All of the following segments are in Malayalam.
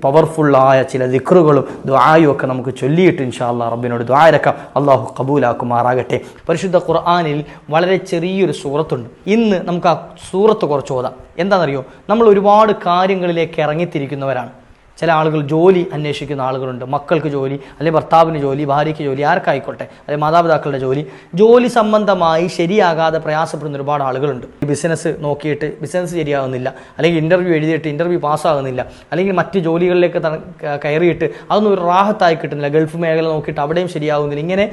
പവർഫുള്ളായ ചില ദിക്റുകളും ദുആയും ഒക്കെ നമുക്ക് ചൊല്ലിയിട്ട് ഇൻഷാ അല്ലാഹ് റബ്ബിനോട് ദുആ ഇറക്കാം. അള്ളാഹു കബൂലാക്കുമാറാകട്ടെ. പരിശുദ്ധ ഖുർആനിൽ വളരെ ചെറിയൊരു സൂറത്തുണ്ട്. ഇന്ന് നമുക്ക് ആ സൂറത്ത് കുറച്ച് ഓതാം. എന്താണെന്നറിയോ, നമ്മൾ ഒരുപാട് കാര്യങ്ങളിലേക്ക് ഇറങ്ങിത്തിരിക്കുന്നവരാണ്. ചില ആളുകൾ ജോലി അന്വേഷിക്കുന്ന ആളുകളുണ്ട്. മക്കൾക്ക് ജോലി, അല്ലെങ്കിൽ ഭർത്താവിന് ജോലി, ഭാര്യയ്ക്ക് ജോലി, ആർക്കായിക്കോട്ടെ, അല്ലെങ്കിൽ മാതാപിതാക്കളുടെ ജോലി സംബന്ധമായി ശരിയാകാതെ പ്രയാസപ്പെടുന്ന ഒരുപാട് ആളുകളുണ്ട്. ബിസിനസ് നോക്കിയിട്ട് ബിസിനസ് ശരിയാകുന്നില്ല, അല്ലെങ്കിൽ ഇൻ്റർവ്യൂ എഴുതിയിട്ട് ഇൻ്റർവ്യൂ പാസ്സാകുന്നില്ല, അല്ലെങ്കിൽ മറ്റ് ജോലികളിലേക്ക് കയറിയിട്ട് അതൊന്നും ഒരു റാഹത്തായി കിട്ടുന്നില്ല, ഗൾഫ് മേഖല നോക്കിയിട്ട് അവിടെയും ശരിയാകുന്നില്ല. ഇങ്ങനെ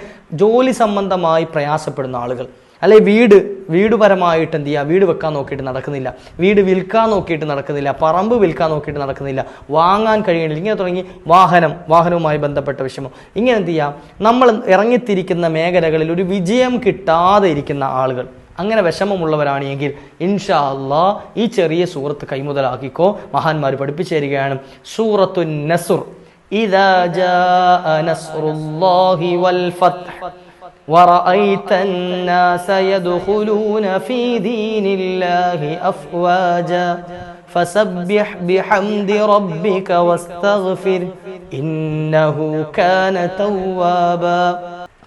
ജോലി സംബന്ധമായി പ്രയാസപ്പെടുന്ന ആളുകൾ, അല്ലെങ്കിൽ വീടുപരമായിട്ട് എന്ത് ചെയ്യുക, വീട് വെക്കാൻ നോക്കിയിട്ട് നടക്കുന്നില്ല, വീട് വിൽക്കാൻ നോക്കിയിട്ട് നടക്കുന്നില്ല, പറമ്പ് വിൽക്കാൻ നോക്കിയിട്ട് നടക്കുന്നില്ല, വാങ്ങാൻ കഴിയുന്നില്ല, ഇങ്ങനെ തുടങ്ങി വാഹനവുമായി ബന്ധപ്പെട്ട വിഷമം, ഇങ്ങനെ എന്ത് ചെയ്യാം, നമ്മൾ ഇറങ്ങിത്തിരിക്കുന്ന മേഖലകളിൽ ഒരു വിജയം കിട്ടാതെ ഇരിക്കുന്ന ആളുകൾ, അങ്ങനെ വിഷമമുള്ളവരാണ് എങ്കിൽ ഇൻഷാ അല്ലാഹ് ഈ ചെറിയ സൂറത്ത് കൈമുതലാക്കിക്കോ. മഹാന്മാർ പഠിപ്പിച്ചു തരികയാണ്. സൂറത്തുൻ നസ്ർ. ഇദാ ജാഅ നസ്റുല്ലാഹി വൽ ഫത്ഹ് ورأيت الناس يدخلون في دين الله أفواجا فسبح بحمد ربك واستغفر إنه كان توابا.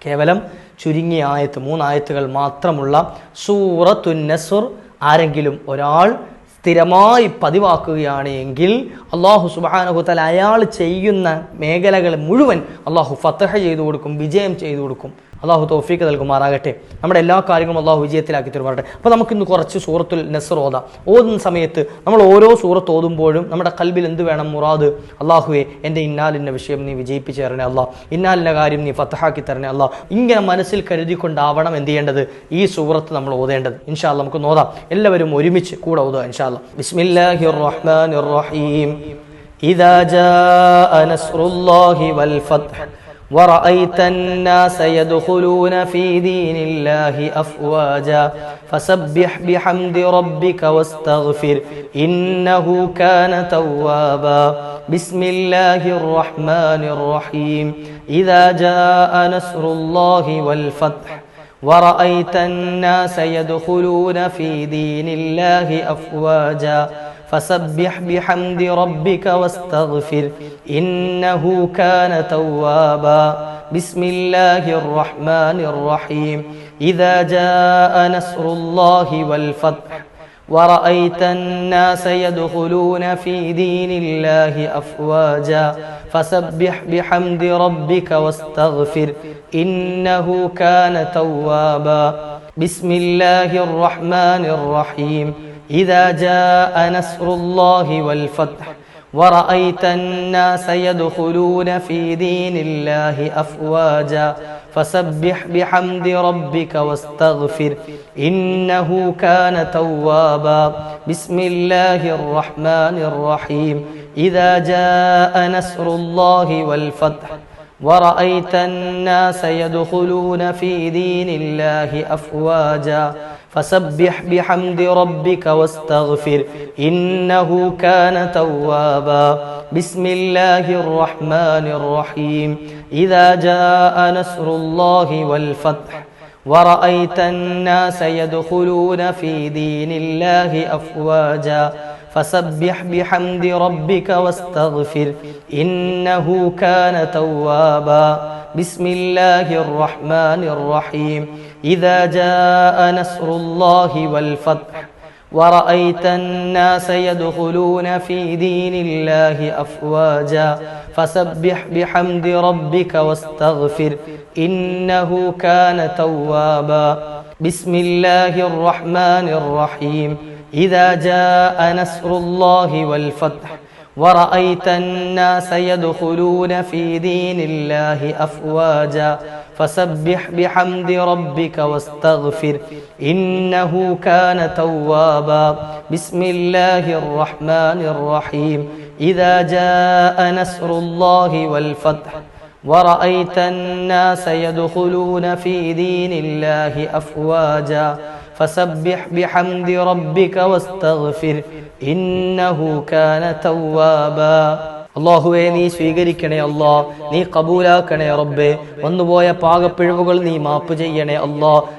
കേവലം ചുരുങ്ങിയ ആയത്ത്, 3 ആയത്തുകൾ മാത്രമുള്ള സൂറത്തുൻ നസ്ർ ആരെങ്കിലും ഒരാൾ സ്ഥിരമായി പതിവാക്കുകയാണ് എങ്കിൽ അള്ളാഹു സുബ്ഹാനഹു വ തആല അയാൾ ചെയ്യുന്ന മേഖലകൾ മുഴുവൻ അള്ളാഹു ഫതഹ് ചെയ്തു കൊടുക്കും, വിജയം ചെയ്തു കൊടുക്കും. അള്ളാഹു തൗഫീഖ് നൽകുമാറാകട്ടെ. നമ്മുടെ എല്ലാ കാര്യങ്ങളും അള്ളാഹു വിജയത്തിലാക്കി തരുമാറട്ടെ. അപ്പോൾ നമുക്കിന്ന് കുറച്ച് സൂറത്തുൽ നസ്ർ ഓതാം. ഓതുന്ന സമയത്ത് നമ്മൾ ഓരോ സൂറത്ത് ഓതുമ്പോഴും നമ്മുടെ കൽബിൽ എന്ത് വേണം? മുറാദ്. അള്ളാഹുവെ എൻ്റെ ഇന്നാലിൻ്റെ വിഷയം നീ വിജയിപ്പിച്ചു തരണേ അള്ളാഹ്, ഇന്നാലിൻ്റെ കാര്യം നീ ഫതഹാക്കി തരണേ അള്ളാഹ്. ഇങ്ങനെ മനസ്സിൽ കരുതിക്കൊണ്ടാവണം എന്ത് ചെയ്യേണ്ടത്? ഈ സൂറത്ത് നമ്മൾ ഓതേണ്ടത്. ഇൻഷാ അല്ലാഹ് നമുക്ക് ഓതാം. എല്ലാവരും ഒരുമിച്ച് കൂടെ ഓതുക ഇൻഷാ അല്ലാഹ്. ബിസ്മില്ലാഹിർ റഹ്മാനിർ റഹീം. ഇദാ ജാഅ നസ്റുല്ലാഹി വൽ ഫത്ഹ് ورأيت الناس يدخلون في دين الله أفواجا فسبح بحمد ربك واستغفر إنه كان توابا. بسم الله الرحمن الرحيم. إذا جاء نصر الله والفتح ورأيت الناس يدخلون في دين الله أفواجا فسبح بحمد ربك واستغفر إنه كان توابا. بسم الله الرحمن الرحيم. إذا جاء نصر الله والفتح ورأيت الناس يدخلون في دين الله أفواجا فسبح بحمد ربك واستغفر إنه كان توابا. بسم الله الرحمن الرحيم. إذا جاء نصر الله والفتح ورأيت الناس يدخلون في دين الله أفواجا فسبح بحمد ربك واستغفر إنه كان توابا. بسم الله الرحمن الرحيم. إذا جاء نصر الله والفتح ورأيت الناس يدخلون في دين الله أفواجا فسبح بحمد ربك واستغفر إنه كان توابا. بسم الله الرحمن الرحيم. إذا جاء نصر الله والفتح ورأيت الناس يدخلون في دين الله أفواجا فسبح بحمد ربك واستغفر إنه كان توابا. بسم الله الرحمن الرحيم. إذا جاء نصر الله والفتح ورأيت الناس يدخلون في دين الله أفواجا فسبح بحمد ربك واستغفر إنه كان توابا. بسم الله الرحمن الرحيم. إذا جاء نصر الله والفتح ورأيت الناس يدخلون في دين الله أفواجا فسبح بحمد ربك واستغفر إنه كان توابا. بسم الله الرحمن الرحيم. إذا جاء نصر الله والفتح ورأيت الناس يدخلون في دين الله أفواجا فسبح بحمد ربك واستغفر إنه كان توابا. അള്ളാഹുവെ നീ സ്വീകരിക്കണേ അല്ലാ, നീ കബൂലാക്കണേ റബ്ബേ. വന്നുപോയ പാകപ്പിഴവുകൾ നീ മാപ്പ് ചെയ്യണേ അല്ലാ.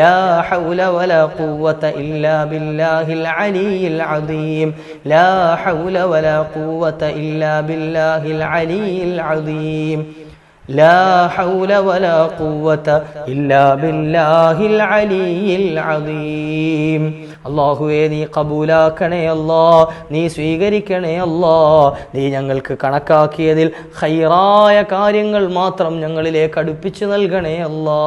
ലാ ഹൗല വലാ ഖുവത ഇല്ലാ ബില്ലാഹിൽ അലിയിൽ അദീം ലാ ഹൗല വലാ ഖുവത ഇല്ലാ ബില്ലാഹിൽ അലിയിൽ അദീം ലാ ഹൗല വലാ ഖുവത ഇല്ലാ ബില്ലാഹിൽ അലിയിൽ അദീം. അല്ലാഹുവേ നീ കബൂലാക്കണേ അല്ലാ, നീ സ്വീകരിക്കണേ അല്ലാ. നീ ഞങ്ങൾക്ക് കണക്കാക്കിയതിൽ ഖൈറായ കാര്യങ്ങൾ മാത്രം ഞങ്ങളിലേക്ക് അടുപ്പിച്ചു നൽകണേ അല്ലാ.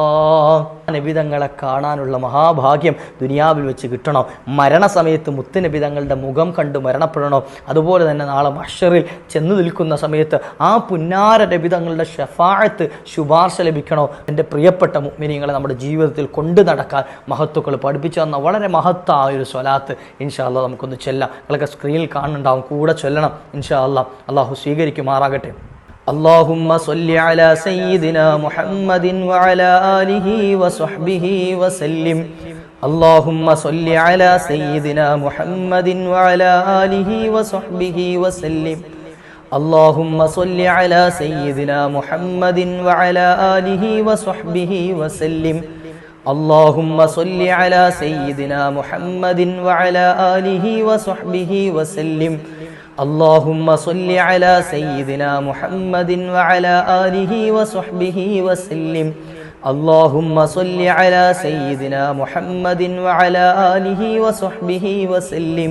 നബിതങ്ങളെ കാണാനുള്ള മഹാഭാഗ്യം ദുനിയാവിൽ വെച്ച് കിട്ടണം. മരണസമയത്ത് മുത്തുനബി തങ്ങളുടെ മുഖം കണ്ട് മരണപ്പെടണം. അതുപോലെ തന്നെ നാളെ മഹ്ശറിൽ ചെന്നു നിൽക്കുന്ന സമയത്ത് ആ പുന്നാര നബിതങ്ങളുടെ ഷഫാഅത്ത് ശുപാർശ ലഭിക്കണോ. എൻ്റെ പ്രിയപ്പെട്ട മുഅ്മിനീങ്ങളെ നമ്മുടെ ജീവിതത്തിൽ കൊണ്ടു നടക്കാൻ മഹത്തുക്കൾ പഠിപ്പിച്ചു തന്ന വളരെ മഹത്തായ ഒരു സ്വലാത്ത് ഇൻഷാ അല്ലാഹ് നമുക്കൊന്ന് ചൊല്ലാം. നിങ്ങളൊക്കെ സ്ക്രീനിൽ കാണുന്നുണ്ടാവും, കൂടെ ചൊല്ലണം ഇൻഷാ അല്ലാഹ്. അല്ലാഹു സ്വീകരിക്കുമാറാകട്ടെ. اللهم صل على سيدنا محمد وعلى آله وصحبه وسلم. اللهم صل على سيدنا محمد وعلى آله وصحبه وسلم. اللهم صل على سيدنا محمد وعلى آله وصحبه وسلم. اللهم صل على سيدنا محمد وعلى آله وصحبه وسلم. اللهم صل على سيدنا محمد وعلى آله وصحبه وسلم. اللهم صل على سيدنا محمد وعلى آله وصحبه وسلم.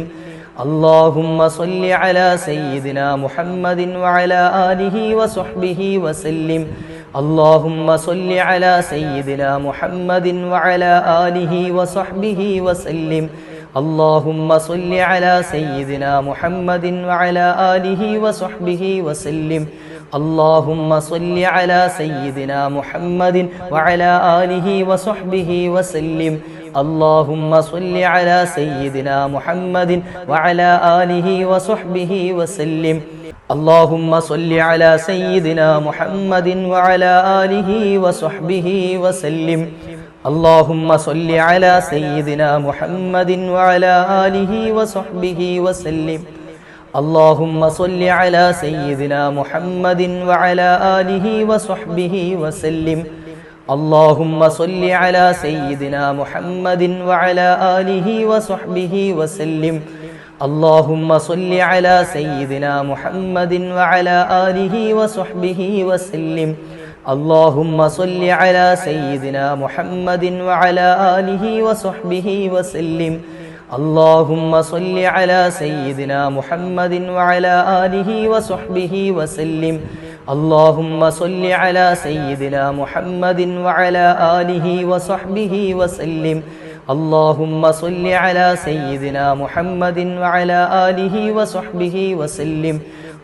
اللهم صل على سيدنا محمد وعلى آله وصحبه وسلم. اللهم صل على سيدنا محمد وعلى آله وصحبه وسلم. اللهم صل على سيدنا محمد وعلى آله وصحبه وسلم. اللهم صل على سيدنا محمد وعلى آله وصحبه وسلم. اللهم صل على سيدنا محمد وعلى آله وصحبه وسلم. اللهم صل على سيدنا محمد وعلى آله وصحبه وسلم. اللهم صل على سيدنا محمد وعلى آله وصحبه وسلم. اللهم صل على سيدنا محمد وعلى آله وصحبه وسلم. اللهم صل على سيدنا محمد وعلى آله وصحبه وسلم. اللهم صل على سيدنا محمد وعلى آله وصحبه وسلم. اللهم صل على سيدنا محمد وعلى آله وصحبه وسلم. اللهم صل على سيدنا محمد وعلى آله وصحبه وسلم. اللهم صل على سيدنا محمد وعلى آله وصحبه وسلم. اللهم صل على سيدنا محمد وعلى آله وصحبه وسلم.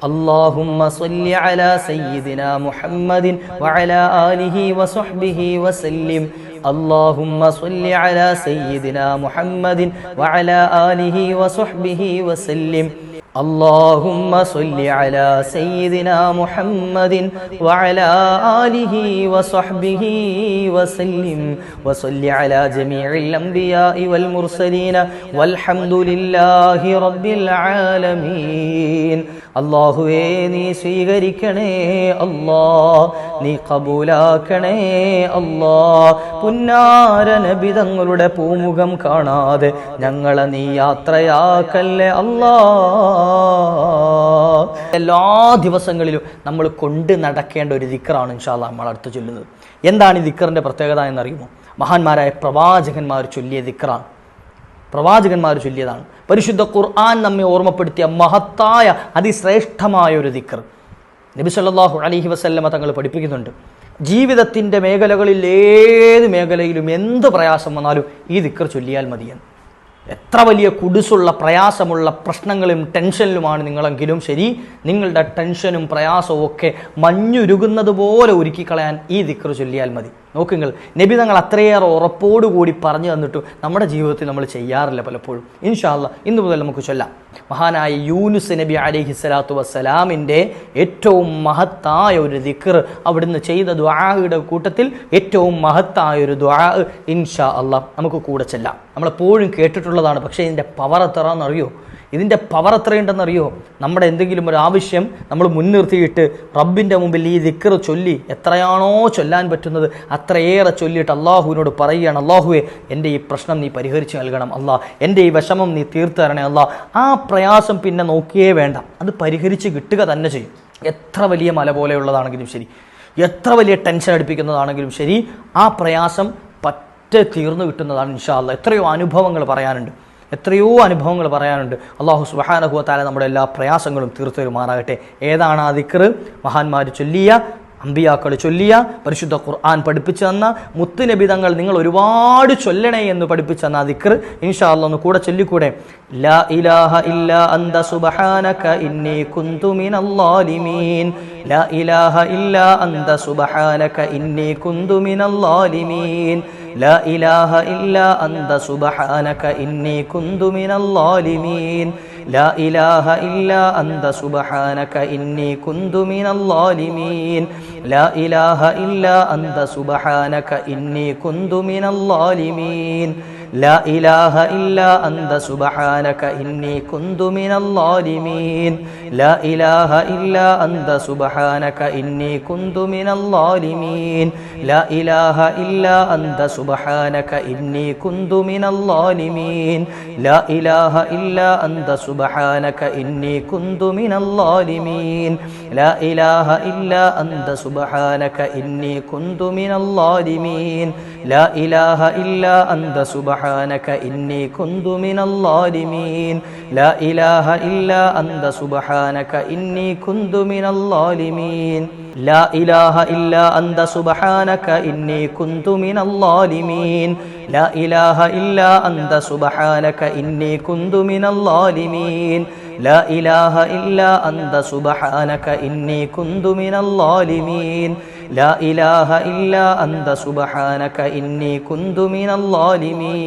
اللهم صل على سيدنا محمد وعلى آله وصحبه وسلم. اللهم صل على سيدنا محمد وعلى آله وصحبه وسلم. اللهم صل على سيدنا محمد وعلى آله وصحبه وسلم. وصل على جميع الأنبياء والمرسلين والحمد لله رب العالمين. അല്ലാഹുവേ നീ സ്വീകരിക്കണേ അല്ലാ, നീ കബൂലാക്കണേ അല്ലാ. പുന്നാര നബി തങ്ങളുടെ പൂമുഖം കാണാതെ ഞങ്ങളെ നീ യാത്രയാക്കല്ലേ അല്ലാ. എല്ലാ ദിവസങ്ങളിലും നമ്മൾ കൊണ്ട് നടക്കേണ്ട ഒരു ദിക്റാണ് ഇൻഷാ അല്ലാഹ് നമ്മൾ അടുത്ത് ചൊല്ലുന്നത്. എന്താണ് ഈ ദിക്റിന്റെ പ്രത്യേകത എന്നറിയുമോ? മഹാന്മാരായ പ്രവാചകന്മാർ ചൊല്ലിയ ദിക്റാണ്, പ്രവാചകന്മാർ ചൊല്ലിയതാണ്. പരിശുദ്ധ ഖുർആൻ നമ്മെ ഓർമ്മപ്പെടുത്തിയ മഹത്തായ അതിശ്രേഷ്ഠമായ ഒരു ദിക്ർ നബി സല്ലല്ലാഹു അലൈഹി വസല്ലമ തങ്ങൾ പഠിപ്പിക്കുന്നുണ്ട്. ജീവിതത്തിൻ്റെ മേഖലകളിൽ ഏത് മേഖലയിലും എന്ത് പ്രയാസം വന്നാലും ഈ ദിക്ർ ചൊല്ലിയാൽ മതിയെന്ന്. എത്ര വലിയ കുടുസുള്ള പ്രയാസമുള്ള പ്രശ്നങ്ങളും ടെൻഷനിലുമാണ് നിങ്ങളെങ്കിലും ശരി, നിങ്ങളുടെ ടെൻഷനും പ്രയാസവും ഒക്കെ മഞ്ഞുരുകുന്നത് പോലെ ഒരുക്കിക്കളയാൻ ഈ ദിക്ർ ചൊല്ലിയാൽ മതി. നോക്കുങ്ങൾ, നബി തങ്ങൾ അത്രയേറെ ഉറപ്പോടുകൂടി പറഞ്ഞു തന്നിട്ടും നമ്മുടെ ജീവിതത്തിൽ നമ്മൾ ചെയ്യാറില്ല പലപ്പോഴും. ഇൻഷാ അല്ലാഹ് ഇന്നു മുതൽ നമുക്ക് ചൊല്ലാം. മഹാനായ യൂനുസ് നബി അലൈഹി സ്വലാത്തു വസ്സലാമിൻ്റെ ഏറ്റവും മഹത്തായ ഒരു ദിക്ർ, അവിടുന്ന് ചെയ്ത ദുആയുടെ കൂട്ടത്തിൽ ഏറ്റവും മഹത്തായ ഒരു ദുആ ഇൻഷാ അല്ലാഹ് നമുക്ക് കൂടെ ചെല്ലാം. നമ്മളെപ്പോഴും കേട്ടിട്ടുള്ളതാണ്, പക്ഷേ ഇതിൻ്റെ പവർ എത്രയെന്നറിയോ? ഇതിൻ്റെ പവർ എത്രയുണ്ടെന്നറിയോ? നമ്മുടെ എന്തെങ്കിലും ഒരു ആവശ്യം നമ്മൾ മുൻനിർത്തിയിട്ട് റബ്ബിൻ്റെ മുമ്പിൽ ഈ ദിക്ർ ചൊല്ലി എത്രയാണോ ചൊല്ലാൻ പറ്റുന്നത് അത്രയേറെ ചൊല്ലിയിട്ട് അള്ളാഹുവിനോട് പറയുകയാണ്, അള്ളാഹുവേ എൻ്റെ ഈ പ്രശ്നം നീ പരിഹരിച്ച് നൽകണം അല്ലാ, എൻ്റെ ഈ വിഷമം നീ തീർത്തു തരണേ അല്ലാ. ആ പ്രയാസം പിന്നെ നോക്കിയേ വേണ്ട, അത് പരിഹരിച്ച് കിട്ടുക തന്നെ ചെയ്യും. എത്ര വലിയ മല പോലെയുള്ളതാണെങ്കിലും ശരി, എത്ര വലിയ ടെൻഷൻ അടുപ്പിക്കുന്നതാണെങ്കിലും ശരി, ആ പ്രയാസം പറ്റെ തീർന്നു കിട്ടുന്നതാണ് ഇൻഷാ അല്ലാഹ്. എത്രയോ അനുഭവങ്ങൾ പറയാനുണ്ട്. അല്ലാഹു സുബ്ഹാനഹു വ തആല നമ്മുടെ എല്ലാ പ്രയാസങ്ങളും തീർത്തു തരുമാറാകട്ടെ. ഏതാണ് ആ ദിക്ർ? മഹാന്മാർ ചൊല്ലിയ, അമ്പിയാക്കൾ ചൊല്ലിയ, പരിശുദ്ധ ഖുർആൻ പഠിപ്പിച്ചു തന്ന, മുത്തുനബി തങ്ങൾ നിങ്ങൾ ഒരുപാട് ചൊല്ലണേ എന്ന് പഠിപ്പിച്ചു തന്ന ആ ദിക്ർ ഇൻഷാ അല്ലാഹ് ഒന്ന് കൂടെ ചൊല്ലിക്കൂടെ? ലാ ഇലാഹ ഇല്ലാ അന്ത സുബ്ഹാനക ഇന്നി കുന്തു മിനൽ ളാലിമീൻ. ലാ ഇലാഹ ഇല്ലാ അന്ത സുബ്ഹാനക ഇന്നി കുന്തു മിനൽ ളാലിമീൻ. ലാ ഇലാഹ ഇല്ലാ അന്ത സുബ്ഹാനക ഇന്നി കുന്തു മിനൽ ളാലിമീൻ. ലാ ഇലാഹ ഇല്ലാ അന്ത സുബ്ഹാനക ഇന്നി കുന്തു മിനൽ ളാലിമീൻ. ലാ ഇലാഹ ഇല്ലാ അന്ത സുബ്ഹാനക ഇന്നി കുന്തു മിനൽ ളാലിമീൻ. ലാ ഇലാഹ ഇല്ലാ അന്ത സുബ്ഹാനക ഇന്നി കുന്തു മിനൽ ളാലിമീൻ. ലാ ഇലാഹ ഇല്ലാ അന്ത സുബ്ഹാനക ഇന്നി കുന്തു മിനൽ ളാലിമീൻ. ലാ ഇലാഹ ഇല്ലാ അന്ത സുബ്ഹാനക ഇന്നി കുന്തു മിനൽ ളാലിമീൻ. ലാ ഇലാഹ ഇല്ലാ അന്ത സുബ്ഹാനക ഇന്നി കുന്തു മിനൽ ളാലിമീൻ. ലാ ഇലാഹ ഇല്ലാ അന്ത സുബ്ഹാനക ഇന്നി കുന്തു മിനൽ ളാലിമീൻ. ലാ ഇലാഹ ഇല്ലാ അന്ത സുബ്ഹാനക ഇന്നി കുന്തു മിനൽ ളാലിമീൻ. ലാ ഇലാഹ ഇല്ലാ അന്ത സുബ്ഹാനക ഇന്നി കുന്തു മിനൽ ളാലിമീൻ. ലാ ഇലാഹ ഇല്ലാ അന്ത സുബ്ഹാനക ഇന്നി കുന്തു മിനൽ ളാലിമീൻ. ലാ ഇലാഹ ഇല്ലാ അന്ത സുബ്ഹാനക ഇന്നി കുന്തു മിനൽ ളാലിമീൻ. ലാ ഇലാഹ ഇല്ലാ അന്ത സുബ്ഹാനക ഇന്നി കുന്തു മിനൽ ളാലിമീൻ. ലാ ഇലാഹ ഇല്ലാ അന്ത സുബ്ഹാനക ഇന്നി കുന്തു മിനൽ ളാലിമീൻ.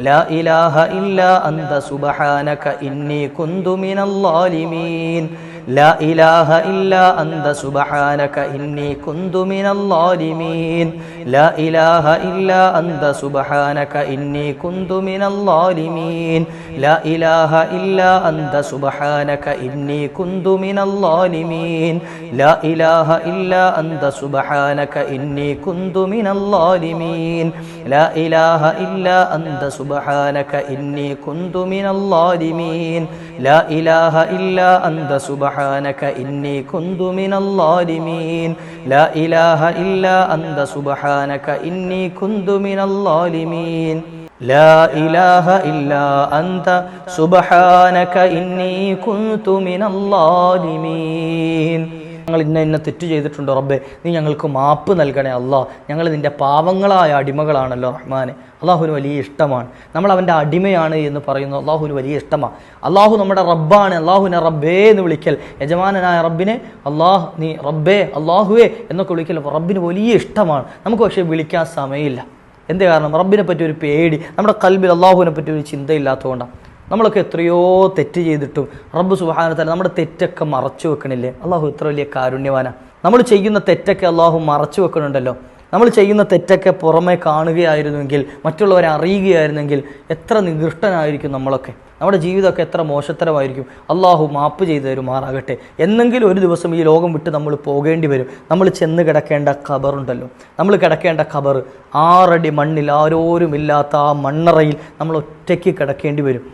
ലാ ഇലാഹ ഇല്ലാ അന്ത സുബ്ഹാനക ഇന്നി കുന്തു മിനൽ ളാലിമീൻ. ലാ ഇലാഹ ഇല്ലാ അന്ത സുബ്ഹാനക ഇന്നി കുന്തു മിനൽ ളാലിമീൻ. ലാ ഇലാഹ ഇല്ലാ അന്ത സുബ്ഹാനക ഇന്നി കുന്തു മിനൽ ളാലിമീൻ. ലാ ഇലാഹ ഇല്ലാ അന്ത സുബ്ഹാനക ഇന്നി കുന്തു മിനൽ ളാലിമീൻ. ലാ ഇലാഹ ഇല്ലാ അന്ത സുബ്ഹാനക ഇന്നി കുന്തു മിനൽ ളാലിമീൻ. ലാ ഇലാഹ ഇല്ലാ അന്ത സുബ്ഹാനക ഇന്നി കുന്തു മിനൽ ളാലിമീൻ. ലാ ഇലാഹ ഇല്ലാ അന്ത സുബ്ഹാനക ഇന്നി കുന്തു മിനൽ ളാലിമീൻ. ലാ ഇലാഹ ഇല്ലാ അന്ത സുബ്ഹാനക ഇന്നി കുന്തു മിനൽ ളാലിമീൻ. ലാ ഇലാഹ ഇല്ലാ അന്ത സുബ്ഹാനക ഇന്നി കുന്തു മിനൽ ളാലിമീൻ. ഞങ്ങൾ ഇന്ന തെറ്റ് ചെയ്തിട്ടുണ്ടോ റബ്ബേ, നീ ഞങ്ങൾക്ക് മാപ്പ് നൽകണേ അല്ലാ. ഞങ്ങൾ നിൻ്റെ പാവങ്ങളായ അടിമകളാണല്ലോ റഹ്മാനെ. അള്ളാഹുവിന് വലിയ ഇഷ്ടമാണ് നമ്മൾ അവൻ്റെ അടിമയാണ് എന്ന് പറയുന്നു. അള്ളാഹുവിന് വലിയ ഇഷ്ടമാണ്. അള്ളാഹു നമ്മുടെ റബ്ബാണ്. അള്ളാഹുവിനെ റബ്ബേ എന്ന് വിളിക്കൽ, യജമാനനായ റബ്ബിനെ അള്ളാഹ് നീ റബ്ബേ അള്ളാഹുവേ എന്നൊക്കെ വിളിക്കൽ റബ്ബിന് വലിയ ഇഷ്ടമാണ്. നമുക്ക് പക്ഷേ വിളിക്കാൻ സമയമില്ല. എന്തേ കാരണം? റബ്ബിനെ പറ്റി ഒരു പേടി, നമ്മുടെ കൽബിൽ അള്ളാഹുവിനെ പറ്റി ഒരു ചിന്തയില്ലാത്തതുകൊണ്ടാണ്. നമ്മളൊക്കെ എത്രയോ തെറ്റ് ചെയ്തിട്ടും റബ്ബ് സുബ്ഹാനഹു വ തആല നമ്മുടെ തെറ്റൊക്കെ മറച്ചു വെക്കണില്ലേ? അള്ളാഹു എത്ര വലിയ കാരുണ്യവാനാണ്. നമ്മൾ ചെയ്യുന്ന തെറ്റൊക്കെ അള്ളാഹു മറച്ചു വെക്കണുണ്ടല്ലോ. നമ്മൾ ചെയ്യുന്ന തെറ്റൊക്കെ പുറമെ കാണുകയായിരുന്നെങ്കിൽ, മറ്റുള്ളവരെ അറിയുകയായിരുന്നെങ്കിൽ എത്ര നികൃഷ്ടനായിരിക്കും നമ്മളൊക്കെ. നമ്മുടെ ജീവിതമൊക്കെ എത്ര മോശത്തരമായിരിക്കും. അള്ളാഹു മാപ്പ് ചെയ്തു തരുമാറാകട്ടെ. എന്നെങ്കിലും ഒരു ദിവസം ഈ ലോകം വിട്ട് നമ്മൾ പോകേണ്ടി വരും. നമ്മൾ ചെന്ന് കിടക്കേണ്ട ഖബറുണ്ടല്ലോ, നമ്മൾ കിടക്കേണ്ട ഖബർ 6 അടി മണ്ണിൽ ആരോരുമില്ലാത്ത ആ മണ്ണറയിൽ നമ്മൾ ഒറ്റയ്ക്ക് കിടക്കേണ്ടി വരും.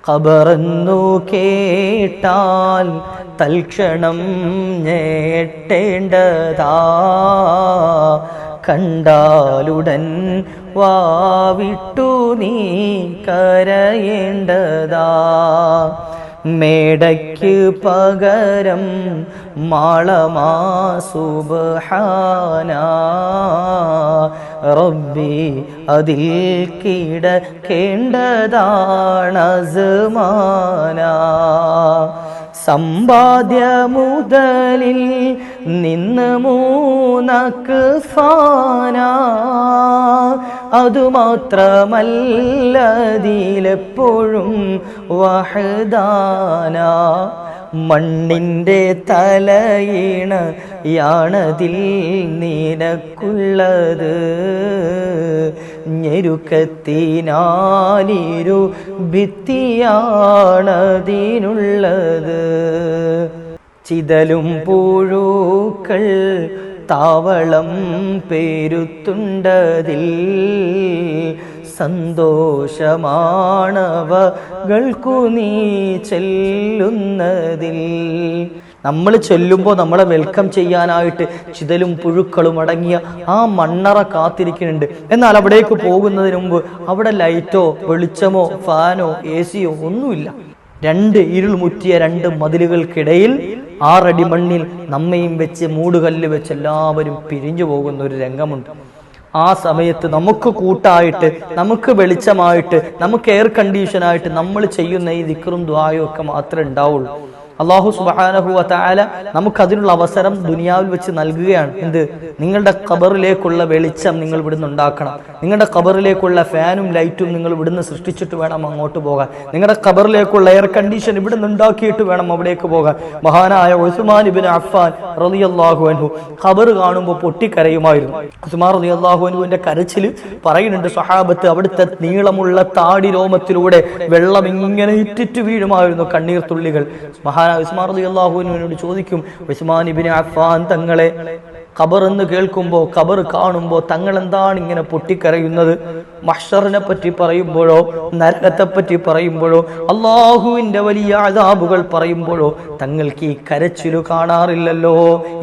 ഖബറെന്നു കേട്ടാൽ തൽക്ഷണം ഞെട്ടേണ്ടതാ, കണ്ടാലുടൻ വാവിട്ടു നീ കരയേണ്ടതാ. മേടയ്ക്ക് പകരം മാളമാ സുബ്ഹാനാ റബ്ബി അതിൽ കിടക്കേണ്ടതാണ് അസ്മാനാ. സമ്പാദ്യ മുതലിൽ നിന്ന് 3 ഫാനാ, അതുമാത്രമല്ലതിലെപ്പോഴും വഹദാനാ. മണ്ണിൻ്റെ തലയിണയാണതിൽ നിനക്കുള്ളത്, ഞെരുക്കത്തിനാലിരു ഭിത്തിയാണതിനുള്ളത്. ചിതലും പുഴുക്കൾ താവളം പേരുത്തുണ്ടതിൽ, സന്തോഷമാണവകൾക്കു നീ ചെല്ലുന്നതിൽ. നമ്മൾ ചെല്ലുമ്പോൾ നമ്മളെ വെൽക്കം ചെയ്യാനായിട്ട് ചിതലും പുഴുക്കളും അടങ്ങിയ ആ മണ്ണറ കാത്തിരിക്കുന്നുണ്ട്. എന്നാൽ അവിടേക്ക് പോകുന്നതിന് മുമ്പ് അവിടെ ലൈറ്റോ വെളിച്ചമോ ഫാനോ AC യോ ഒന്നുമില്ല. ഇരുൾ മുറ്റിയ 2 മതിലുകൾക്കിടയിൽ 6 അടി മണ്ണിൽ നമ്മയും വെച്ച് മൂടുകല്ല് വെച്ച് എല്ലാവരും പിരിഞ്ഞു പോകുന്ന ഒരു രംഗമുണ്ട്. ആ സമയത്ത് നമുക്ക് കൂട്ടായിട്ട്, നമുക്ക് വെളിച്ചമായിട്ട്, നമുക്ക് എയർ കണ്ടീഷനായിട്ട് നമ്മൾ ചെയ്യുന്ന ഈ ദിക്റും ദുആയും ഒക്കെ മാത്രമേ ഉണ്ടാവുള്ളൂ. അല്ലാഹു സുബ്ഹാനഹു വ തആല നമുക്ക് അതിനുള്ള അവസരം ദുനിയാവിൽ വെച്ച് നൽകുകയാണ്. എന്ത്? നിങ്ങളുടെ ഖബറിലേക്കുള്ള വെളിച്ചം നിങ്ങൾ ഇവിടുന്ന് ഉണ്ടാക്കണം. നിങ്ങളുടെ ഖബറിലേക്കുള്ള ഫാനും ലൈറ്റും നിങ്ങൾ ഇവിടുന്ന് സൃഷ്ടിച്ചിട്ട് വേണം അങ്ങോട്ട് പോകാൻ. നിങ്ങളുടെ ഖബറിലേക്കുള്ള എയർ കണ്ടീഷൻ ഇവിടുന്ന് ഉണ്ടാക്കിയിട്ട് വേണം അവിടേക്ക് പോകാൻ. മഹാനായ ഉസ്മാൻ ഇബ്നു അഫ്ഫാൻ റളിയല്ലാഹു അൻഹു ഖബർ കാണുമ്പോൾ പൊട്ടിക്കരയുമായിരുന്നു. ഉസ്മാൻ റളിയല്ലാഹു അൻഹുവിന്റെ കരച്ചിൽ പറയുന്നുണ്ട് സ്വഹാബത്ത്. അവിടുത്തെ നീളമുള്ള താടി രോമത്തിലൂടെ വെള്ളം ഇങ്ങനെ ഇറ്റിറ്റ് വീഴുമായിരുന്നു, കണ്ണീർ തുള്ളികൾ. ഉസ്മാൻ റളിയല്ലാഹു അൻഹുവിനോട് ചോദിക്കും, ഉസ്മാൻ ഇബ്നു അഫ്ഫാൻ തങ്ങളെ, ഖബർ എന്ന് കേൾക്കുമ്പോൾ, ഖബർ കാണുമ്പോൾ തങ്ങൾ എന്താണ് ഇങ്ങനെ പൊട്ടിക്കരയുന്നത്? മഹ്ശറിനെ പറ്റി പറയുമ്പോഴോ, നരകത്തെ പറ്റി പറയുമ്പോഴോ, അള്ളാഹുവിന്റെ വലിയ അദാബുകൾ പറയുമ്പോഴോ തങ്ങൾക്ക് ഈ കരച്ചിലു കാണാറില്ലല്ലോ,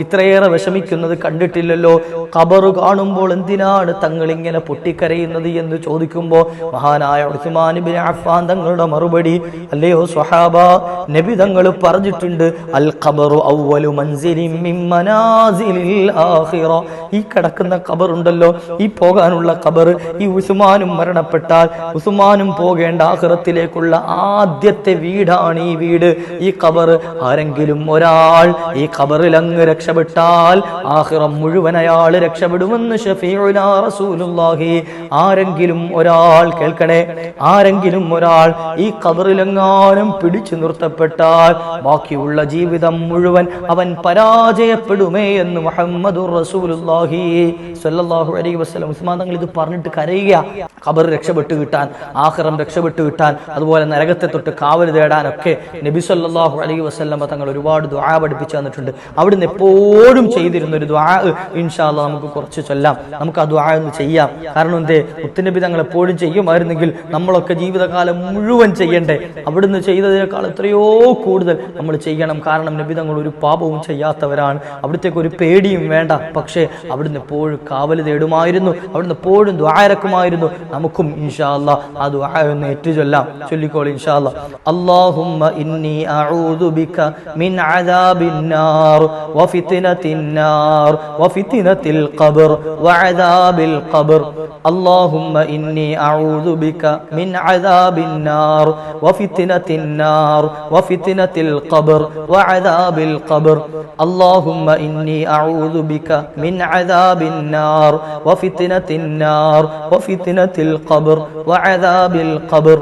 ഇത്രയേറെ വിഷമിക്കുന്നത് കണ്ടിട്ടില്ലല്ലോ. ഖബർ കാണുമ്പോൾ എന്തിനാണ് തങ്ങൾ ഇങ്ങനെ പൊട്ടിക്കരയുന്നത് എന്ന് ചോദിക്കുമ്പോൾ മഹാനായ ഉസ്മാൻ ഇബ്നു അഫ്ഫാൻ തങ്ങളുടെ മറുപടി, അല്ലയോ സ്വഹാബ, നബി തങ്ങൾ പറഞ്ഞിട്ടുണ്ട്, അൽ ഖബറു അവ്വലു മൻസിലിൻ മിൻ മനാസിലിൽ ആഖിറ. ഈ കിടക്കുന്ന ഖബർ ഉണ്ടല്ലോ, ഈ പോകാനുള്ള ഖബർ, ഈ ഉസ്മാനും മരണപ്പെട്ടാൽ ഉസ്മാനും പോകേണ്ട ആഖിറത്തിലേക്കുള്ള ആദ്യത്തെ വീടാണ് ഈ വീട്, ഈ ഖബർ. ആരെങ്കിലും ഒരാൾ ഈ ഖബറിൽ അങ്ങ് രക്ഷപ്പെട്ടാൽ ആഖിറം മുഴുവൻ അയാൾ രക്ഷപ്പെടുമെന്ന് ശഫീഉനാ റസൂലുള്ളാഹി. ആരെങ്കിലും ഒരാൾ, കേൾക്കണേ, ആരെങ്കിലും ഒരാൾ ഈ ഖബറിലെങ്ങാനും പിടിച്ചു നിർത്തപ്പെട്ടാൽ ബാക്കിയുള്ള ജീവിതം മുഴുവൻ അവൻ പരാജയപ്പെടുമേ എന്ന് മുഹമ്മദുർ റസൂലുള്ളാഹി സ്വല്ലല്ലാഹു അലൈഹി വസല്ലം. ഉസ്മാൻ തങ്ങൾ ഇത് പറഞ്ഞിട്ട് കരയുക. ഖബർ രക്ഷപ്പെട്ടു കിട്ടാൻ, ആഖിറം രക്ഷപ്പെട്ടു കിട്ടാൻ, അതുപോലെ നരകത്തെ തൊട്ട് കാവൽ തേടാനൊക്കെ നബി സ്വല്ലല്ലാഹു അലൈഹി വസല്ലം തങ്ങൾ ഒരുപാട് ദുആ പഠിപ്പിച്ചു തന്നിട്ടുണ്ട്. അവിടുന്ന് എപ്പോഴും ചെയ്തിരുന്ന ഒരു ദുആ ഇൻഷാ അല്ലാഹ് നമുക്ക് കുറച്ച് ചൊല്ലാം. നമുക്ക് ആ ദുആ ഒന്ന് ചെയ്യാം. കാരണം എന്തേ? മുത്തുനബി തങ്ങൾ എപ്പോഴും ചെയ്യുമായിരുന്നെങ്കിൽ നമ്മളൊക്കെ ജീവിതകാലം മുഴുവൻ ചെയ്യണ്ടേ? അവിടുന്ന് ചെയ്തതിനേക്കാൾ എത്രയോ കൂടുതൽ നമ്മൾ ചെയ്യണം. കാരണം നബി തങ്ങൾ ഒരു പാപവും ചെയ്യാത്തവരാണ്. അവിടുത്തേക്ക് ഒരു പേടിയും വേണ്ട. പക്ഷേ അവിടുന്ന് എപ്പോഴും കാവൽ തേടുമായിരുന്നു, അവിടുന്ന് എപ്പോഴും ദുആ ഇറക്കുമായിരുന്നു. നമുക്കും ഇൻഷാ അല്ലാഹ് ആ ദുആ ഒന്ന് ഏറ്റുചൊല്ലാം. ചൊല്ലിക്കോളി ഇൻഷാ അല്ലാഹ്. അല്ലാഹുമ്മ ഇന്നി അഊദു ബിക മിൻ അദാബിൻ നാർ വഫിത്നത്തിൻ നാർ വഫിത്നത്തിൽ ഖബർ വഅദാബിൽ ഖബർ. അല്ലാഹുമ്മ ഇന്നി അഊദു ബിക മിൻ അദാബിൻ നാർ വഫിത്നത്തിൻ നാർ വഫിത്നത്തിൽ ഖബർ വഅദാബിൽ ഖബർ. അല്ലാഹുമ്മ ഇന്നി അഊദു ബിക മിൻ അദാബിൻ നാർ വഫിത്നത്തിൻ നാർ വഫിത്നത്തിൽ ഖബർ വഅദാബിൽ ഖബർ.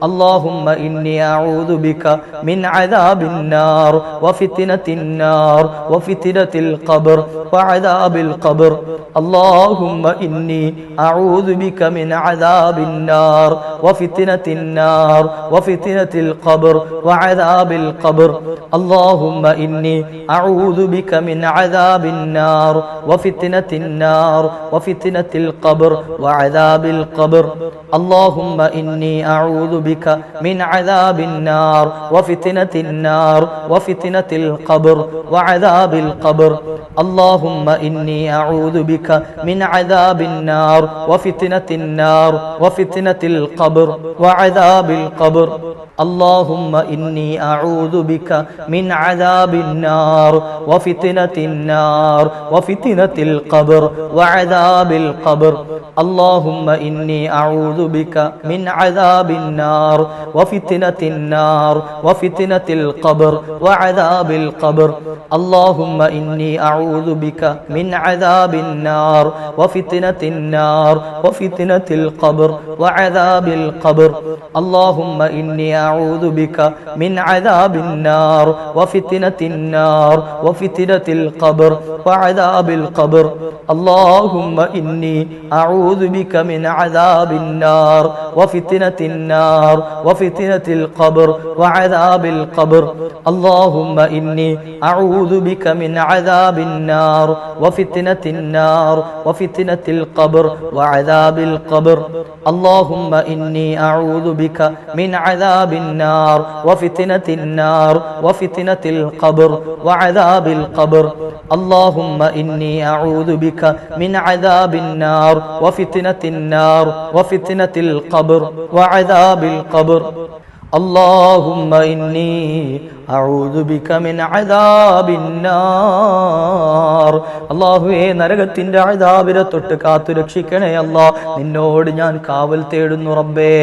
അല്ലാഹുമ്മ ഇന്നി അഊദു ബിക മിൻ അദാബിൻ നാർ വഫിത്നത്തിൻ നാർ വഫിത്നത്തിൽ ഖബർ വഅദാബിൽ ഖബർ. അല്ലാഹുമ്മ ഇന്നി അഊദു ബിക മിൻ അദാബിൻ നാർ വഫിത്നത്തിൻ നാർ വഫിത്നത്തിൽ ഖബർ വഅദാബിൽ ഖബർ. അല്ലാഹുമ്മ ഇന്നി അഊദു ബിക മിൻ അദാബിൻ നാർ വഫിത്നത്തിൻ നാർ വഫിത്നത്തിൽ ഖബർ വഅദാബിൽ ഖബർ. അല്ലാഹുമ്മ ഇന്നി അഊദു ബിക മിൻ അദാബിൻ നാർ വഫിത്നത്തിൻ നാർ വഫിത്നത്തിൽ ഖബർ വഅദാബിൽ ഖബർ. അല്ലാഹുമ്മ ഇന്നി അഊദു ബിക മിൻ അദാബിൻ നാർ വഫിത്നത്തിൻ നാർ വഫിത്നത്തിൽ ഖബർ വഅദാബിൽ ഖബർ. اللهم إني أعوذ بك من عذاب النار وفتنة النار وفتنة القبر وعذاب القبر. اللهم إني أعوذ بك من عذاب النار وفتنة النار وفتنة القبر وعذاب القبر. اللهم إني أعوذ بك من عذاب النار وفتنة النار وفتنة القبر وعذاب القبر. اللهم إني أعوذ بك من عذاب النار وفتنة النار وفتنة القبر وعذاب വഅദാബിൽ ഖബ്ർ അല്ലാഹുമ്മ ഇന്നി അഊദു ബിക മിൻ അദാബിൻ നാർ വഫിത്നത്തിൻ നാർ വഫിത്നത്തിൽ ഖബ്ർ വഅദാബിൽ ഖബ്ർ അല്ലാഹുമ്മ ഇന്നി അഊദു ബിക മിൻ അദാബിൻ നാർ വഫിത്നത്തിൻ നാർ വഫിത്നത്തിൽ ഖബ്ർ വഅദാബിൽ ഖബ്ർ അല്ലാഹുമ്മ ഇന്നി അഊദു ബിക മിൻ അദാബിൻ നാർ വഫിത്നത്തിൻ നാർ വഫിത്നത്തിൽ ഖബ്ർ വഅദാബിൽ ഖബ്ർ അല്ലാഹുമ്മ ഇന്നി അഊദു ബിക മിൻ അദാബിൻ നാർ വഫിത്നത്തിൻ നാർ വഫിത്നത്തിൽ ഖബ്ർ വഅദാബിൽ ഖബ്ർ اللهم إني أعوذ بك من عذاب النار അല്ലാഹുവേ നരകത്തിന്റെ അദാബിനെ തൊട്ട് കാത്തു രക്ഷിക്കണേ അല്ലാഹ് നിന്നോട് ഞാൻ കാവൽ തേടുന്നു റബ്ബേ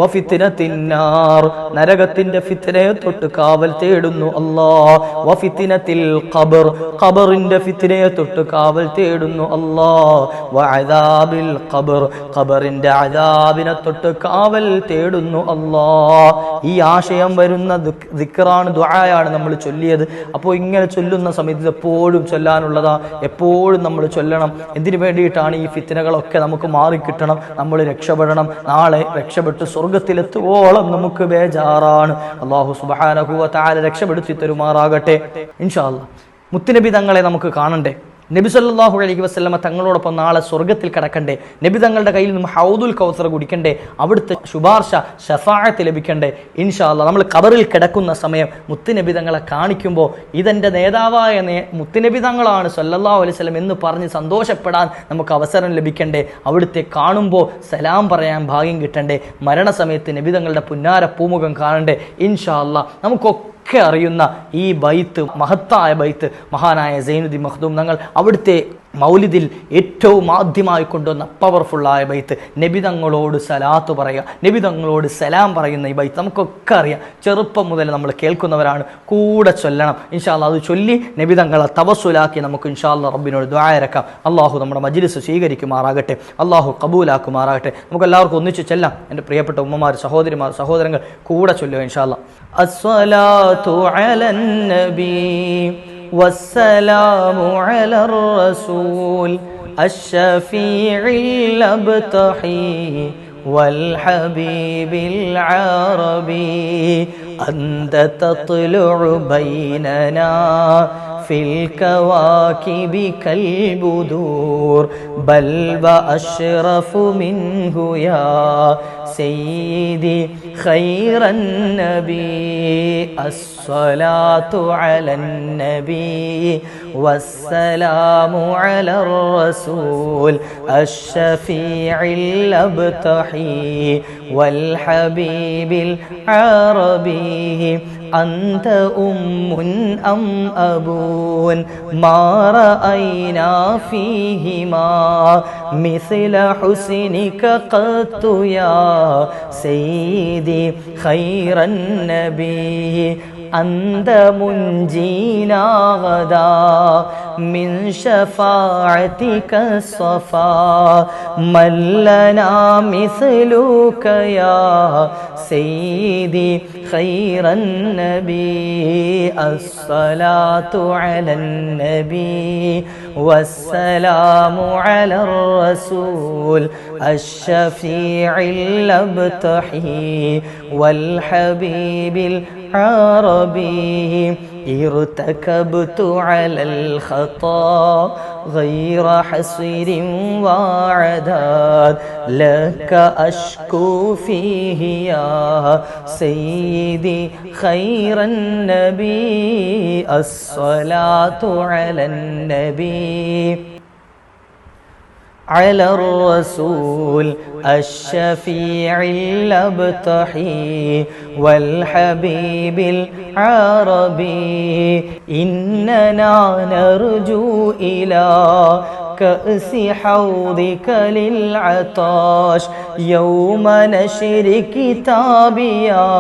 വഫിത്നത്തിൻ നാർ നരകത്തിന്റെ ഫിത്നയെ തൊട്ട് കാവൽ തേടുന്നു അല്ലാഹ് വഫിത്നത്തിൽ ഖബ്ർ ഖബറിന്റെ ഫിത്നയെ തൊട്ട് കാവൽ തേടുന്നു അല്ലാഹ് വഅദാബിൽ ഖബ്ർ ഖബറിന്റെ അദാബിനെ തൊട്ട് കാവൽ തേടുന്നു അല്ലാഹ് ഈ ആശയം വരുന്ന ദിക്റാണ് ദുആയാണ് നമ്മൾ ചൊല്ലിയത്. അപ്പോൾ ഇങ്ങനെ ചൊല്ലുന്ന സമയത്ത് എപ്പോഴും ചൊല്ലാനുള്ളതാ, എപ്പോഴും നമ്മൾ ചൊല്ലണം. എന്തിനു വേണ്ടിയിട്ടാണ്? ഈ ഫിത്നകളൊക്കെ നമുക്ക് മാറിക്കിട്ടണം, നമ്മൾ രക്ഷപ്പെടണം. നാളെ രക്ഷപ്പെട്ട് സ്വർഗത്തിലെത്തുവോളം നമുക്ക് ബേജാറാണ്. അല്ലാഹു സുബ്ഹാനഹു വ തആല രക്ഷപ്പെടുത്തി തരുമാറാകട്ടെ ഇൻഷാ അല്ലാഹ്. മുത്തുനബി തങ്ങളെ നമുക്ക് കാണണ്ടേ? നബി സല്ലല്ലാഹു അലൈഹി വസല്ലമ തങ്ങളോടൊപ്പം നാളെ സ്വർഗത്തിൽ കടക്കണ്ടേ? നബി തങ്ങളുടെ കയ്യിൽ നിന്നും ഹൗദുൽ കൗസർ കുടിക്കണ്ടേ? അവിടുത്തെ ശുപാർശ ഷഫാഅത്ത് ലഭിക്കണ്ടേ? ഇൻഷാ അല്ലാഹ് നമ്മൾ ഖബറിൽ കിടക്കുന്ന സമയം മുത്തുനബി തങ്ങളെ കാണിക്കുമ്പോൾ ഇതെൻ്റെ നേതാവായ മുത്തുനബി തങ്ങളാണ് സല്ലല്ലാഹു അലൈഹി വസല്ലം എന്ന് പറഞ്ഞ് സന്തോഷപ്പെടാൻ നമുക്ക് അവസരം ലഭിക്കണ്ടേ? അവിടുത്തെ കാണുമ്പോൾ സലാം പറയാൻ ഭാഗ്യം കിട്ടണ്ടേ? മരണസമയത്ത് നബി തങ്ങളുടെ പുന്നാര പൂമുഖം കാണണ്ടേ? ഇൻഷാ അല്ലാഹ് നമുക്കൊക്കെ അറിയുന്ന ഈ ബൈത്ത്, മഹത്തായ ബൈത്ത്, മഹാനായ സൈനുദ്ദീൻ മഖ്ദൂം തങ്ങൾ അവിടുത്തെ മൗലിദിൽ ഏറ്റവും ആദ്യമായി കൊണ്ടുവന്ന പവർഫുള്ളായ ബൈത്ത്, നബിതങ്ങളോട് സലാത്ത് പറയുക, നബിതങ്ങളോട് സലാം പറയുന്ന ഈ ബൈത്ത് നമുക്കൊക്കെ അറിയാം. ചെറുപ്പം മുതൽ നമ്മൾ കേൾക്കുന്നവരാണ്, കൂടെ ചൊല്ലണം ഇൻഷാ അല്ലാഹ്. അത് ചൊല്ലി നബിതങ്ങളെ തവസ്സുലാക്കി നമുക്ക് ഇൻഷാ അല്ലാഹ് റബ്ബിനോട് ദുആ ഇറക്കാം. അള്ളാഹു നമ്മുടെ മജ്ലിസ് സ്വീകരിക്കുമാറാകട്ടെ, അള്ളാഹു കബൂലാക്കുമാറാകട്ടെ. നമുക്ക് എല്ലാവർക്കും ഒന്നിച്ച് ചെല്ലാം. എൻ്റെ പ്രിയപ്പെട്ട ഉമ്മമാർ, സഹോദരിമാർ, സഹോദരങ്ങൾ കൂടെ ചൊല്ലുക ഇൻഷാ അല്ലാഹ്. അസ്സലാത്തു അലൻ നബി والسلام على الرسول الشفيع الأبتحي والحبيب العربي أنت تطلع بيننا في الكواكب كالبدور بل وأشرف منه يا سيدي خير النبي الصلاة على النبي والسلام على الرسول الشفيع الأبتحي والحبيب العربي أنت أم أم أبون ما رأينا فيهما مثل حسنك قط يا سيدي خير النبي أنت منجينا غدا من شفاعتك الصفا من لنا مثلك يا سيدي خير النبي الصلاة على النبي والسلام على الرسول الشفيع الأبتحي والحبيب العربي ارتكبت على الخطا غير حصر وعداد لك أشكو فيه يا سيدي خير النبي الصلاة على النبي على الرسول الشفيع الأبتحي والحبيب العربي إننا نرجو إلى كأس حوضك للعطاش يوم نشر كتابي يا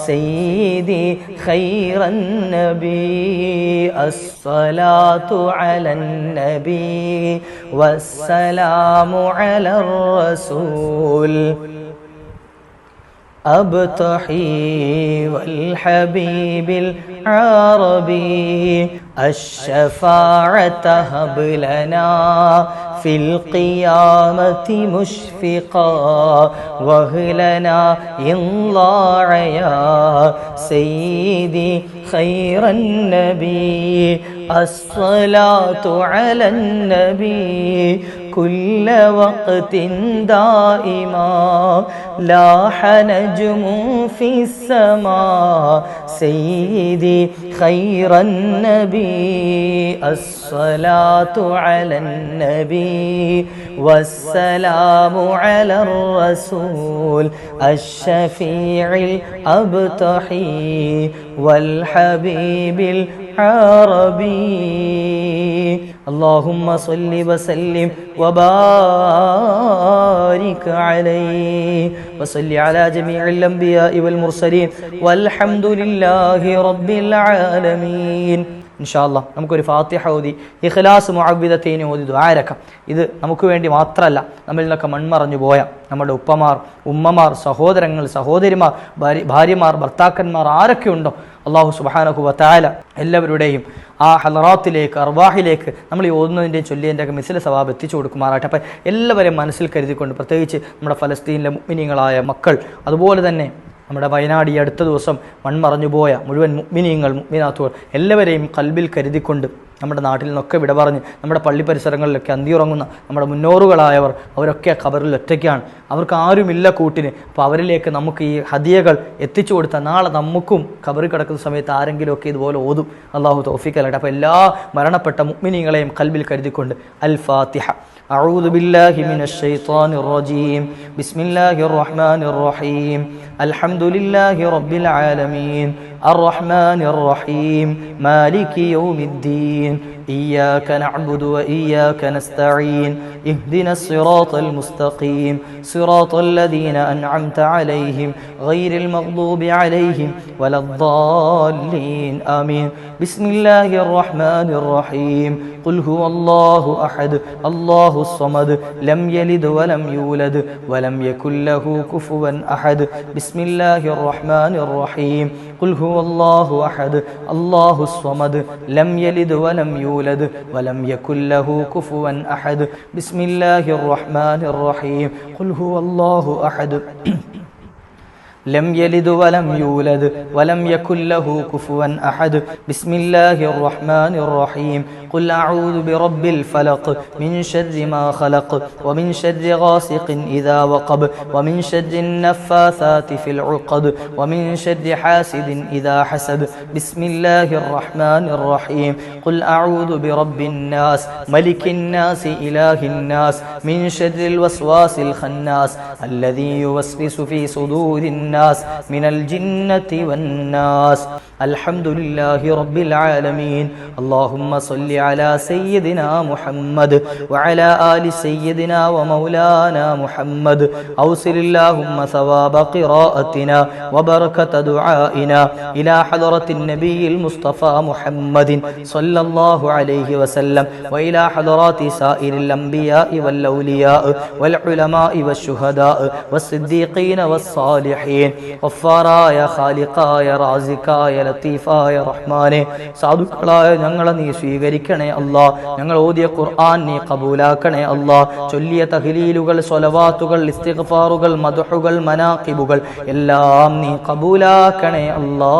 سيدي خير النبي الصلاة على النبي والسلام على الرسول أبتحي والحبيب العربي الشفاعة هب لنا في القيامة مشفقا وهلنا إن ضاع يا سيدي خير النبي الصلاة على النبي كل وقت دائما لاح نجم في السماء سيدي خير النبي الصلاة على النبي والسلام على الرسول الشفيع الأبتحي والحبيب العربي اللهم صل وسلم وبارك عليه وصل على جميع الأنبياء والمرسلين والحمد لله رب العالمين. ഇൻഷാ അല്ലാഹ് നമുക്കൊരു ഫാത്തിഹ ഓതി ഇഖ്ലാസ് മുഅവ്വിദതൈനി ഓതി ദുആരക്കാം. ഇത് നമുക്ക് വേണ്ടി മാത്രമല്ല, നമ്മളിൽ നിന്നൊക്കെ മൺമറഞ്ഞു പോയ നമ്മുടെ ഉപ്പമാർ, ഉമ്മമാർ, സഹോദരങ്ങൾ, സഹോദരിമാർ, ഭാര്യമാർ, ഭർത്താക്കന്മാർ ആരൊക്കെ ഉണ്ടോ അല്ലാഹു സുബ്ഹാനഹു വ തആല എല്ലാവരുടെയും ആ ഹലറാത്തിലേക്ക്, അർവാഹിലേക്ക് നമ്മൾ ഈ ഓതുന്നതിൻ്റെയും ചൊല്ലിയതിൻ്റെയൊക്കെ മിസ്ല സവാബ് എത്തിച്ചു കൊടുക്കുമാറാട്ടെ. അപ്പം എല്ലാവരെയും മനസ്സിൽ കരുതിക്കൊണ്ട്, പ്രത്യേകിച്ച് നമ്മുടെ ഫലസ്തീനിലെ മുഅ്മിനീങ്ങളായ മക്കൾ, അതുപോലെ തന്നെ നമ്മുടെ വയനാട് ഈ അടുത്ത ദിവസം മൺമറഞ്ഞു പോയ മുഴുവൻ മുഅ്മിനീങ്ങൾ, മുഅ്മിനാത്തുകൾ എല്ലാവരെയും കൽബിൽ കരുതിക്കൊണ്ട് നമ്മുടെ നാട്ടിൽ നിന്നൊക്കെ വിട പറഞ്ഞ് നമ്മുടെ പള്ളി പരിസരങ്ങളിലൊക്കെ അന്തിയുറങ്ങുന്ന നമ്മുടെ മുന്നോറുകളായവർ, അവരൊക്കെ ഖബറിൽ ഒറ്റയ്ക്കാണ്, അവർക്ക് ആരുമില്ല കൂട്ടിന്. അപ്പോൾ അവരിലേക്ക് നമുക്ക് ഈ ഹദിയകൾ എത്തിച്ചു കൊടുത്താൽ നാളെ നമുക്കും ഖബറിൽ കിടക്കുന്ന സമയത്ത് ആരെങ്കിലുമൊക്കെ ഇതുപോലെ ഓതും. അള്ളാഹു തൗഫീഖ് നൽകട്ടെ. അപ്പോൾ എല്ലാ മരണപ്പെട്ട മുഅ്മിനീങ്ങളെയും കൽബിൽ കരുതിക്കൊണ്ട് അൽ ഫാത്തിഹ. أعوذ بالله من الشيطان الرجيم بسم الله الرحمن الرحيم الحمد لله رب العالمين الرحمن الرحيم مالك يوم الدين إياك نعبد وإياك نستعين اهدنا الصراط المستقيم صراط الذين أنعمت عليهم غير المغضوب عليهم ولا الضالين آمين. بسم الله الرحمن الرحيم قل هو الله أحد الله الصمد لم يلد ولم يولد ولم يكن له كفوا أحد. بسم الله الرحمن الرحيم قل هو الله أحد الله الصمد لم يلد ولم يولد ولم يكن له كفوا أحد. بسم الله الرحمن الرحيم قل هو الله أحد لم يلد ولم يولد ولم يكن له كفوا أحد. بسم الله الرحمن الرحيم قل أعوذ برب الفلق من شر ما خلق ومن شر غاسق إذا وقب ومن شر النفاثات في العقد ومن شر حاسد إذا حسد. بسم الله الرحمن الرحيم قل أعوذ برب الناس ملك الناس إله الناس من شر الوسواس الخناس الذي يوسوس في صدور الناس من الجنة والناس. الحمد لله رب العالمين. اللهم صل على سيدنا محمد وعلى آل سيدنا ومولانا محمد. أوصل اللهم ثواب قراءتنا وبركة دعائنا إلى حضرة النبي المصطفى محمد صلى الله عليه وسلم وإلى حضرات سائر الأنبياء والأولياء والعلماء والشهداء والصديقين والصالحين. غفاراയ ഖാലിഖായ റാസിഖായ ലത്തീഫായ റഹ്മാനെ, സാധുക്കളായ ഞങ്ങളെ നീ സ്വീകരിക്കണേ അല്ലാ. ഞങ്ങൾ ഓതിയ ഖുർആൻ നീ കബൂലാക്കണേ അല്ലാ. ചൊല്ലിയ തഹ്ലീലുകൾ, സ്വലവാത്തുകൾ, ഇസ്തിഗ്ഫാറുകൾ, മദ്ഹുകൾ, മനാഖിബുകൾ എല്ലാം നീ കബൂലാക്കണേ അല്ലാ.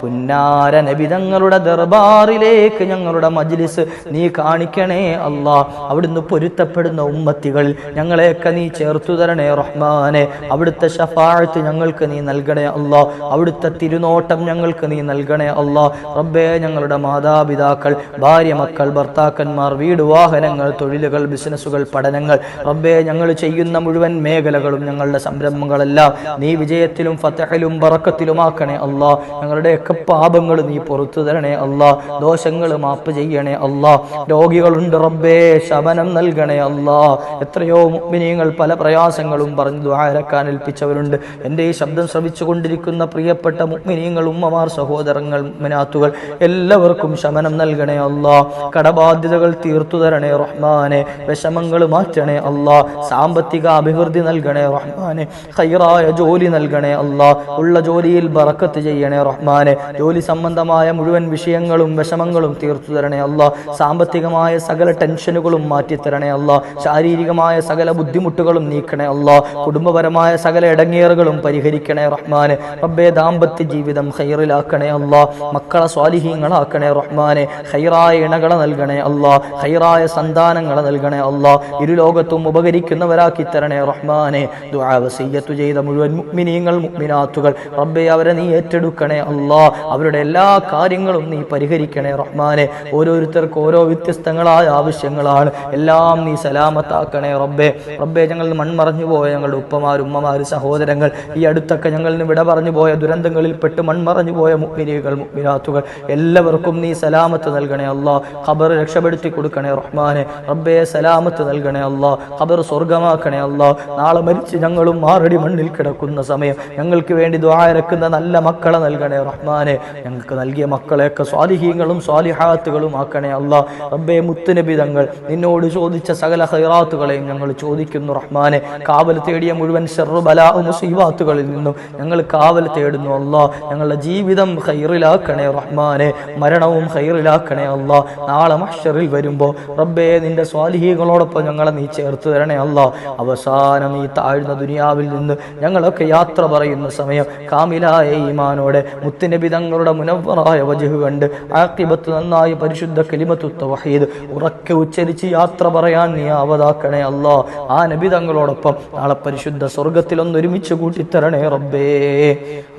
പുന്നാര നബി തങ്ങളുടെ ദർബാറിലേക്ക് ഞങ്ങളുടെ മജ്ലിസ് നീ കാണിക്കണേ അല്ലാ. അവിടുന്ന് പൊരുത്തപ്പെടുന്ന ഉമ്മത്തികളിൽ ഞങ്ങളെയൊക്കെ നീ ചേർത്തു തരണേ റഹ്മാനെ. അവിടുത്തെ ശഫാഅത്ത് ഞങ്ങൾക്ക് നീ നൽകണേ അല്ലാ. അവിടുത്തെ തിരുനോട്ടം ഞങ്ങൾക്ക് നീ നൽകണേ അല്ലാ. റബ്ബേ, ഞങ്ങളുടെ മാതാപിതാക്കൾ, ഭാര്യ, മക്കൾ, ഭർത്താക്കന്മാർ, വീട്, വാഹനങ്ങൾ, തൊഴിലുകൾ, ബിസിനസ്സുകൾ, പഠനങ്ങൾ, റബ്ബേ, ഞങ്ങൾ ചെയ്യുന്ന മുഴുവൻ മേഖലകളും ഞങ്ങളുടെ സംരംഭങ്ങളെല്ലാം നീ വിജയത്തിലും ഫതഹിലും ബറക്കത്തിലുമാക്കണേ അല്ലാ. ഞങ്ങളുടെയൊക്കെ പാപങ്ങൾ നീ പുറത്തു തരണേ അല്ലാ. ദോഷങ്ങൾ മാപ്പ് ചെയ്യണേ അല്ലാ. രോഗികളുണ്ട് റബ്ബേ, ശമനം നൽകണേ അല്ലാ. എത്രയോ മുഅ്മിനീങ്ങൾ പല പ്രയാസങ്ങളും പറഞ്ഞ് ദുആ ഇറക്കാൻ ഏൽപ്പിച്ചവരുണ്ട്. എൻ്റെ എൻ്റെ ഈ ശബ്ദം ശ്രവിച്ചുകൊണ്ടിരിക്കുന്ന പ്രിയപ്പെട്ട മുഅ്മിനീങ്ങൾ, ഉമ്മമാർ, സഹോദരങ്ങൾ, മുഅ്മിനാത്തുകൾ എല്ലാവർക്കും ശമനം നൽകണേ അല്ലാ. കടബാധ്യതകൾ തീർത്തു തരണേ റഹ്മാനെ. വിഷമങ്ങൾ മാറ്റണേ അല്ലാ. സാമ്പത്തിക അഭിവൃദ്ധി നൽകണേ റഹ്മാനെ. ഖൈറായ ജോലി നൽകണേ അല്ലാ. ഉള്ള ജോലിയിൽ ബറക്കത്ത് ചെയ്യണേ റഹ്മാനെ. ജോലി സംബന്ധമായ മുഴുവൻ വിഷയങ്ങളും വിഷമങ്ങളും തീർത്തു തരണേ അല്ലാ. സാമ്പത്തികമായ സകല ടെൻഷനുകളും മാറ്റിത്തരണേ അല്ലാ. ശാരീരികമായ സകല ബുദ്ധിമുട്ടുകളും നീക്കണേ അല്ലാ. കുടുംബപരമായ സകല ഇടങ്ങേറുകളും പരിഹരിക്കണേ റഹ്മാനെ. റബ്ബേ, ദാമ്പത്യ ജീവിതം ഖൈറിലാക്കണേ അല്ലാ. മക്കളെ സ്വാലിഹീങ്ങളാക്കണേ റഹ്മാനെ. ഖൈറായ ഇണകളെ നൽകണേ അല്ലാ. ഖൈറായ സന്താനങ്ങളെ നൽകണേ അല്ലാ. ഇരുലോകത്തും ഉപകരിക്കുന്നവരാക്കി തരണേ റഹ്മാനെ. ദുആ വസിയ്യത്ത് ചെയ്ത മുഴുവൻ മുഅ്മിനീങ്ങൾ, മുഅ്മിനാത്തുകൾ റബ്ബേ, അവരെ നീ ഏറ്റെടുക്കണേ അല്ലാ. അവരുടെ എല്ലാ കാര്യങ്ങളും നീ പരിഹരിക്കണേ റഹ്മാനെ. ഓരോരുത്തർക്ക് ഓരോ വ്യത്യസ്തങ്ങളായ ആവശ്യങ്ങളാണ്. എല്ലാം നീ സലാമത്താക്കണേ റബ്ബേ. റബ്ബേ, ഞങ്ങൾ മൺമറഞ്ഞു പോയ ഞങ്ങളുടെ ഉപ്പമാർ, ഉമ്മമാർ, സഹോദരങ്ങൾ, ഈ അടുത്തൊക്കെ ഞങ്ങളിൽ വിട പറഞ്ഞു പോയ, ദുരന്തങ്ങളിൽ പെട്ട് മൺമറഞ്ഞു പോയ മുഅ്മിനീകൾ, മുഅ്മിനാത്തുകൾ എല്ലാവർക്കും നീ സലാമത്ത് നൽകണേ അല്ലാ. ഖബർ രക്ഷപ്പെടുത്തി കൊടുക്കണേ റഹ്മാനെ. റബ്ബേ, സലാമത്ത് നൽകണേ അല്ലാ. ഖബർ സ്വർഗമാക്കണേ അല്ലാ. നാളെ മരിച്ച് ഞങ്ങളും മാറടി മണ്ണിൽ കിടക്കുന്ന സമയം ഞങ്ങൾക്ക് വേണ്ടി ദുആ ഇറക്കുന്ന നല്ല മക്കളെ നൽകണേ റഹ്മാനെ. ഞങ്ങൾക്ക് നൽകിയ മക്കളെയൊക്കെ സ്വാലിഹീങ്ങളും സ്വാലിഹാത്തുകളും ആക്കണേ അല്ലാ. റബ്ബേ, മുത്തുനബി തങ്ങൾ നിന്നോട് ചോദിച്ച സകല ഖൈറാത്തുകളെയും ഞങ്ങൾ ചോദിക്കുന്നു റഹ്മാനെ. കാവൽ തേടിയ മുഴുവൻ ശർറു ബലാ മുസീബാത്തുകളിൽ നിന്നും ഞങ്ങൾ കാവൽ തേടുന്നു അല്ലാ. ഞങ്ങളുടെ ജീവിതം ഖൈറിലാക്കണേ റഹ്മാനെ. മരണവും ഖൈറിലാക്കണേ അല്ലാ. നാളെ മഹ്ശറിൽ വരുമ്പോൾ റബ്ബേ, നിന്റെ സ്വാലിഹീങ്ങളോടൊപ്പം ഞങ്ങളെ നീ ചേർത്ത് തരണേ അല്ലാ. അവസാനം ഈ താഴ്ന്ന ദുനിയാവിൽ നിന്ന് ഞങ്ങളൊക്കെ യാത്ര പറയുന്ന സമയം കാമിലായ ഈമാനോടെ മുത്തുനബി തങ്ങളുടെ മുനവ്വറായ വജ്ഹ് കണ്ട് ആഖിബത്ത് നന്നായി പരിശുദ്ധ കലിമത്തു തൗഹീദ് ഉറക്കെ ഉച്ചരിച്ച് യാത്ര പറയാൻ നീ ആവതാക്കണേ അല്ലാ. ആ നബി തങ്ങളോടൊപ്പം നാളെ പരിശുദ്ധ സ്വർഗ്ഗത്തിൽ ഒന്നൊരുമിച്ച് കൂട്ടിത്തരണേ റബ്ബേ.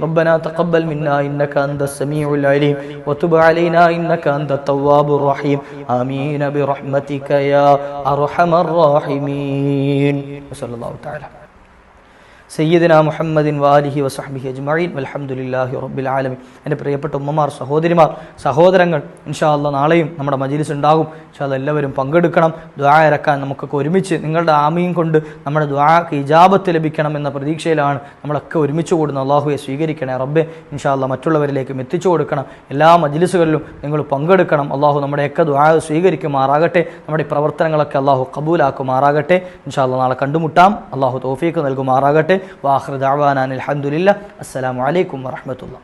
റബ്ബനാ തഖബ്ബൽ മിന്നാ ഇന്നക അൻതസ് സമീഉൽ അലീം വതുബ് അലൈനാ ഇന്നക അൻതത് തവ്വാബുർ റഹീം. ആമീൻ ബിറഹ്മതിക യാ അർഹമർ റഹീമീൻ. വസല്ലല്ലാഹു തആല സയ്യിദനാ മുഹമ്മദിൻ വാലിഹി വസഹ്ബിഹി അജ്മഈൻ വൽഹംദുലില്ലാഹി റബ്ബിൽ ആലമീൻ. എൻ്റെ പ്രിയപ്പെട്ട ഉമ്മമാർ, സഹോദരിമാർ, സഹോദരങ്ങൾ, ഇൻഷാ അല്ലാഹ് നാളെയും നമ്മുടെ മജ്ലിസ് ഉണ്ടാകും. ഇൻഷാ അല്ലാഹ് എല്ലാവരും പങ്കെടുക്കണം. ദുആ ഇറക്കാൻ നമുക്കൊക്കെ ഒരുമിച്ച് നിങ്ങളുടെ ആമീൻ കൊണ്ട് നമ്മുടെ ദുആക്ക് ഇജാബത്ത് ലഭിക്കണം എന്ന പ്രതീക്ഷയിലാണ് നമ്മളൊക്കെ ഒരുമിച്ച് കൂടുന്നത്. അല്ലാഹുവെ സ്വീകരിക്കണേ റബ്ബേ. ഇൻഷാ അല്ലാഹ് മറ്റുള്ളവരിലേക്കും എത്തിച്ചു കൊടുക്കണം. എല്ലാ മജ്ലിസുകളിലും നിങ്ങൾ പങ്കെടുക്കണം. അല്ലാഹു നമ്മുടെയൊക്കെ ദുആ സ്വീകരിക്കുമാറാകട്ടെ. നമ്മുടെ പ്രവർത്തനങ്ങളൊക്കെ അല്ലാഹു ഖബൂലാക്കുമാറാകട്ടെ. ഇൻഷാ അല്ലാഹ് നാളെ കണ്ടുമുട്ടാം. അല്ലാഹു തൗഫീഖ് നൽകുമാറാകട്ടെ. വാഖിറു ദഅവാനാ അൽഹംദുലില്ലാഹ്. അസ്സലാമു അലൈക്കും വറഹ്മത്തുള്ളാഹി.